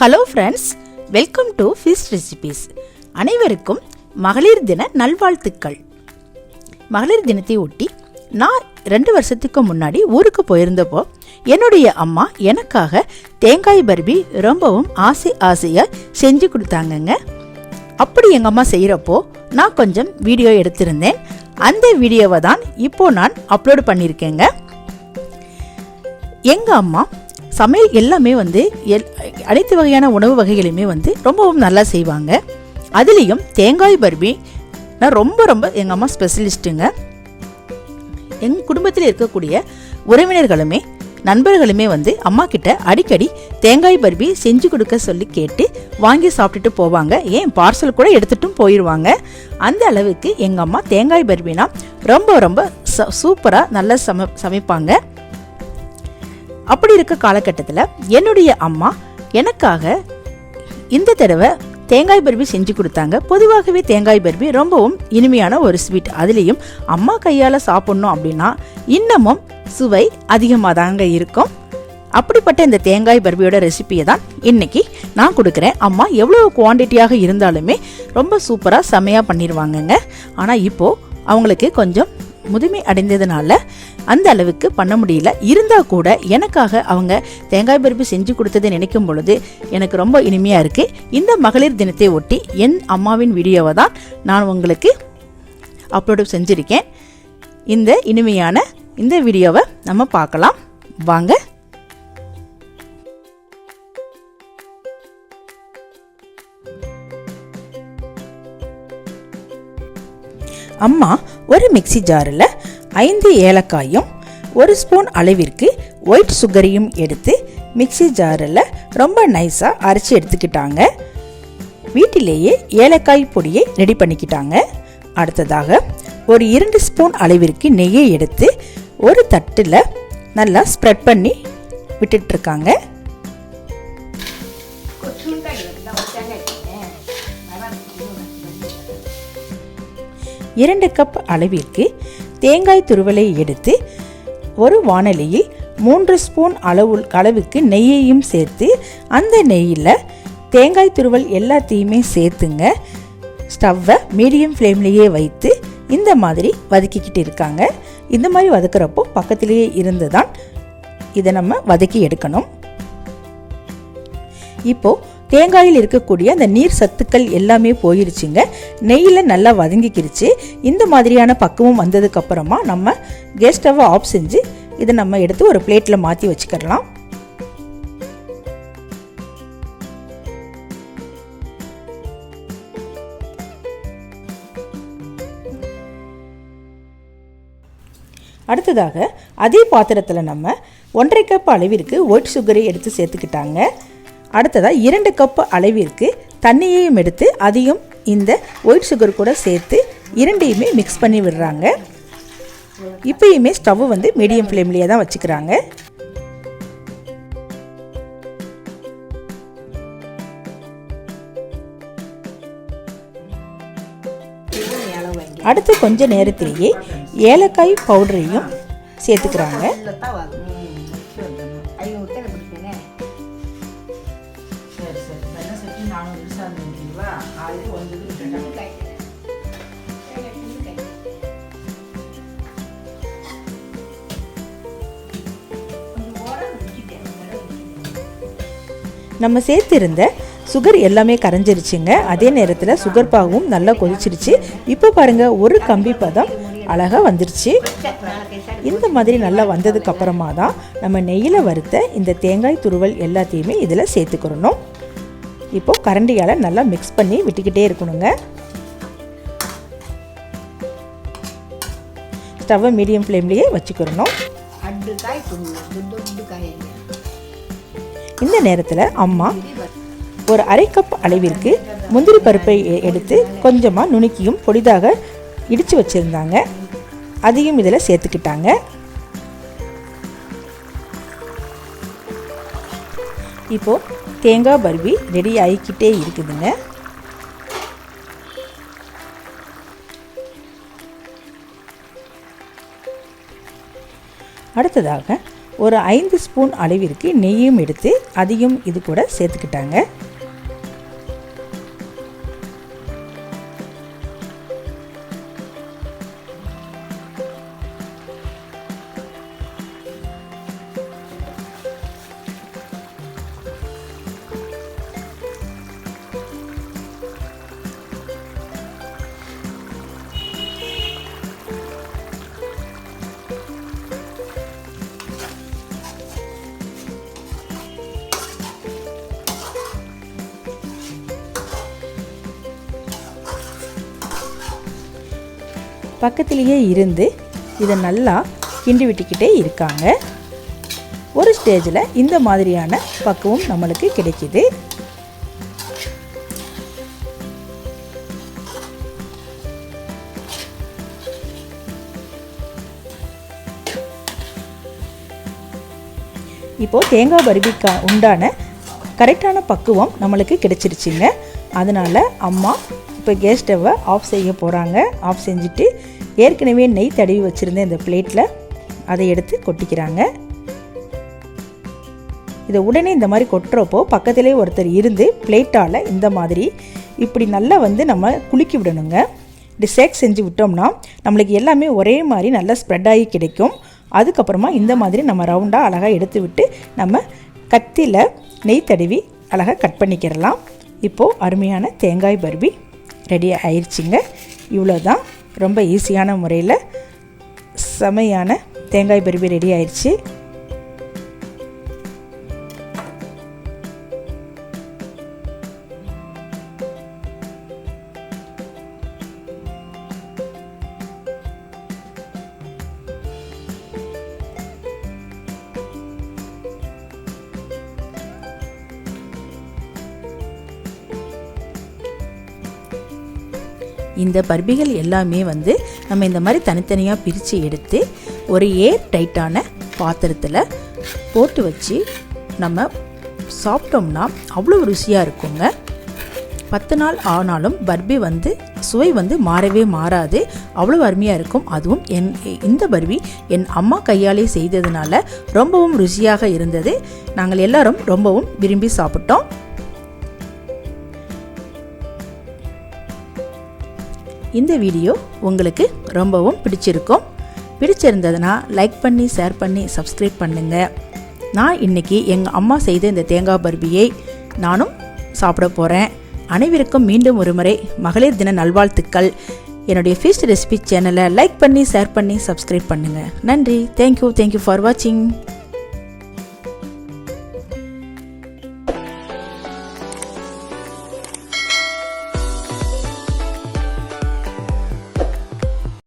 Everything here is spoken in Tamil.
Hello friends, welcome to fish recipes. அனைவருக்கும் மகளிர் தின நல்வாழ்த்துக்கள். மகளிர் தினத்தை ஒட்டி நான் 2 வருஷத்துக்கு முன்னாடி ஊருக்கு போயிருந்தப்போ என்னுடைய அம்மா எனக்காக தேங்காய் பர்பி ரொம்பவும் ஆசையாக செஞ்சு கொடுத்தாங்கங்க. அப்படி எங்கள் அம்மா செய்கிறப்போ நான் கொஞ்சம் வீடியோ எடுத்திருந்தேன். அந்த வீடியோவை தான் இப்போது நான் அப்லோடு பண்ணியிருக்கேங்க. எங்கள் அம்மா சமையல் எல்லாமே அனைத்து வகையான உணவு வகைகளுமே ரொம்பவும் நல்லா செய்வாங்க. அதுலேயும் தேங்காய் பர்பி நான் ரொம்ப எங்கள் அம்மா ஸ்பெஷலிஸ்ட்டுங்க. எங்கள் குடும்பத்தில் இருக்கக்கூடிய உறவினர்களுமே நண்பர்களுமே அம்மா கிட்ட அடிக்கடி தேங்காய் பர்பி செஞ்சு கொடுக்க சொல்லி கேட்டு வாங்கி சாப்பிட்டுட்டு போவாங்க. ஏன் பார்சல் கூட எடுத்துட்டும் போயிடுவாங்க. அந்த அளவுக்கு எங்கள் அம்மா தேங்காய் பர்பினா ரொம்ப சூப்பராக நல்லா சமைப்பாங்க. அப்படி இருக்க காலகட்டத்தில் என்னுடைய அம்மா எனக்காக இந்த தடவை தேங்காய் பர்பி செஞ்சு கொடுத்தாங்க. பொதுவாகவே தேங்காய் பர்பி ரொம்பவும் இனிமையான ஒரு ஸ்வீட். அதுலேயும் அம்மா கையால் சாப்பிட்ணும் அப்படின்னா இன்னமும் சுவை அதிகமாக தாங்க இருக்கும். அப்படிப்பட்ட இந்த தேங்காய் பர்பியோட ரெசிபியை தான் இன்னைக்கு நான் கொடுக்குறேன். அம்மா எவ்வளோ குவான்டிட்டியாக இருந்தாலுமே ரொம்ப சூப்பராக செமையாக பண்ணிடுவாங்கங்க. ஆனால் இப்போது அவங்களுக்கு கொஞ்சம் முதுமை அடைந்ததுனால அந்த அளவுக்கு பண்ண முடியல. இருந்தால் கூட எனக்காக அவங்க தேங்காய் பர்பி செஞ்சு கொடுத்ததை நினைக்கும் பொழுது எனக்கு ரொம்ப இனிமையாக இருக்குது. இந்த மகளிர் தினத்தை ஒட்டி என் அம்மாவின் வீடியோவை தான் நான் உங்களுக்கு அப்லோடு செஞ்சுருக்கேன். இந்த இனிமையான இந்த வீடியோவை நம்ம பார்க்கலாம் வாங்க. அம்மா ஒரு மிக்சி ஜாரில் 5 ஏலக்காயும் 1 ஸ்பூன் அளவிற்கு ஒயிட் சுகரையும் எடுத்து மிக்சி ஜாரில் ரொம்ப நைஸாக அரைச்சி எடுத்துக்கிட்டாங்க. வீட்டிலேயே ஏலக்காய் பொடியை ரெடி பண்ணிக்கிட்டாங்க. அடுத்ததாக ஒரு 2 ஸ்பூன் அளவிற்கு நெய்யை எடுத்து ஒரு தட்டில் நல்லா ஸ்ப்ரெட் பண்ணி விட்டுட்ருக்காங்க. 2 கப் அளவிற்கு தேங்காய் துருவலை எடுத்து ஒரு வாணலியில் 3 ஸ்பூன் அளவுக்கு நெய்யையும் சேர்த்து அந்த நெய்யில் தேங்காய் துருவல் எல்லாத்தையுமே சேர்த்துங்க. ஸ்டவ்வை மீடியம் ஃப்ளேம்லேயே வைத்து இந்த மாதிரி வதக்கிக்கிட்டு இருக்காங்க. இந்த மாதிரி வதக்குறப்போ பக்கத்திலேயே இருந்து தான் இதை நம்ம வதக்கி எடுக்கணும். இப்போது தேங்காயில் இருக்கக்கூடிய அந்த நீர் சத்துக்கள் எல்லாமே போயிருச்சுங்க. நெய்யில் நல்லா வதங்கிக்கிருச்சு. இந்த மாதிரியான பக்குவம் வந்ததுக்கப்புறமா நம்ம கேஸ் ஸ்டவ்வை ஆஃப் செஞ்சு இதை நம்ம எடுத்து ஒரு பிளேட்டில் மாற்றி வச்சுக்கலாம். அடுத்ததாக அதே பாத்திரத்தில் நம்ம 1.5 கப் அளவிற்கு ஒயிட் சுகரை எடுத்து சேர்த்துக்கிட்டாங்க. அடுத்ததாக 2 கப் அளவிற்கு தண்ணியையும் எடுத்து அதையும் இந்த ஒயிட் சுகர் கூட சேர்த்து இரண்டையுமே மிக்ஸ் பண்ணி விடுறாங்க. இப்பயுமே ஸ்டவ் மீடியம் ஃப்ளேம்லேயே தான் வச்சுக்கிறாங்க. அடுத்து கொஞ்ச நேரத்திலேயே ஏலக்காய் பவுடரையும் சேர்த்துக்கிறாங்க. நம்ம சேர்த்திருந்த சுகர் எல்லாமே கரைஞ்சிருச்சுங்க. அதே நேரத்தில் சுகர் பாகவும் நல்லா கொதிச்சிருச்சு. இப்போ பாருங்கள், ஒரு கம்பி பதம் அழகாக வந்துருச்சு. இந்த மாதிரி நல்லா வந்ததுக்கு அப்புறமா தான் நம்ம நெய்யில் வறுத்த இந்த தேங்காய் துருவல் எல்லாத்தையுமே இதில் சேர்த்துக்கிறணும். இப்போது கரண்டியால் நல்லா மிக்ஸ் பண்ணி விட்டுக்கிட்டே இருக்கணுங்க. ஸ்டவ்வை மீடியம் ஃப்ளேம்லேயே வச்சுக்கிறணும். இந்த நேரத்தில் அம்மா ஒரு 1/2 கப் அளவிற்கு முந்திரி பருப்பை எடுத்து கொஞ்சமாக நுணுக்கியும் பொடிதாக இடித்து வச்சுருந்தாங்க. அதையும் இதில் சேர்த்துக்கிட்டாங்க. இப்போது தேங்காய் பர்பி ரெடி ஆகிக்கிட்டே இருக்குதுங்க. அடுத்ததாக ஒரு 5 ஸ்பூன் அளவிற்கு நெய்யும் எடுத்து அதையும் இது கூட சேர்த்துக்கிட்டாங்க. பக்கத்திலேயே இருந்து இதை நல்லா கிண்டி விட்டுக்கிட்டே இருக்காங்க. ஒரு ஸ்டேஜில் இந்த மாதிரியான பக்குவம் நம்மளுக்கு கிடைக்கிது. இப்போது தேங்காய் பர்பிக்கு உண்டான கரெக்டான பக்குவம் நம்மளுக்கு கிடைச்சிருச்சுங்க. அதனால் அம்மா இப்போ கேஸ் ஸ்டவ்வை ஆஃப் செய்ய போகிறாங்க. ஆஃப் செஞ்சுட்டு ஏற்கனவே நெய் தடவி வச்சுருந்த இந்த பிளேட்டில் அதை எடுத்து கொட்டிக்கிறாங்க. இதை உடனே இந்த மாதிரி கொட்டுறப்போ பக்கத்திலே ஒருத்தர் இருந்து பிளேட்டால் இந்த மாதிரி இப்படி நல்லா நம்ம குலுக்கி விடணுங்க. இப்படி ஷேக் செஞ்சு விட்டோம்னா நம்மளுக்கு எல்லாமே ஒரே மாதிரி நல்லா ஸ்ப்ரெட் ஆகி கிடைக்கும். அதுக்கப்புறமா இந்த மாதிரி நம்ம ரவுண்டாக அழகாக எடுத்து விட்டு நம்ம கத்தியில் நெய் தடவி அழகாக கட் பண்ணிக்கிறலாம். இப்போது அருமையான தேங்காய் பர்பி ரெடி ஆயிடுச்சுங்க. இவ்வளோதான், ரொம்ப ஈஸியான முறையில் செமையான தேங்காய் பர்பி ரெடி ஆயிடுச்சு. இந்த பர்பிகள் எல்லாமே நம்ம இந்த மாதிரி தனித்தனியாக பிரித்து எடுத்து ஒரு ஏர் டைட்டான பாத்திரத்தில் போட்டு வச்சு நம்ம சாப்பிட்டோம்னா அவ்வளோ ருசியாக இருக்குங்க. 10 நாள் ஆனாலும் பர்பி சுவை மாறவே மாறாது, அவ்வளோ அருமையாக இருக்கும். அதுவும் இந்த பர்பி என் அம்மா கையாலே செய்ததுனால ரொம்பவும் ருசியாக இருந்தது. நாங்கள் எல்லாரும் ரொம்பவும் விரும்பி சாப்பிட்டோம். இந்த வீடியோ உங்களுக்கு ரொம்பவும் பிடிச்சிருந்ததுன்னா லைக் பண்ணி, ஷேர் பண்ணி, சப்ஸ்கிரைப் பண்ணுங்கள். நான் இன்றைக்கி எங்கள் அம்மா செய்த இந்த தேங்காய் பர்பியை நானும் சாப்பிட போகிறேன். அனைவருக்கும் மீண்டும் ஒரு முறை மகளிர் தின நல்வாழ்த்துக்கள். என்னுடைய ஃபீஸ்ட் ரெசிபி சேனலை லைக் பண்ணி, ஷேர் பண்ணி, சப்ஸ்கிரைப் பண்ணுங்கள். நன்றி. தேங்க்யூ ஃபார் வாட்சிங்.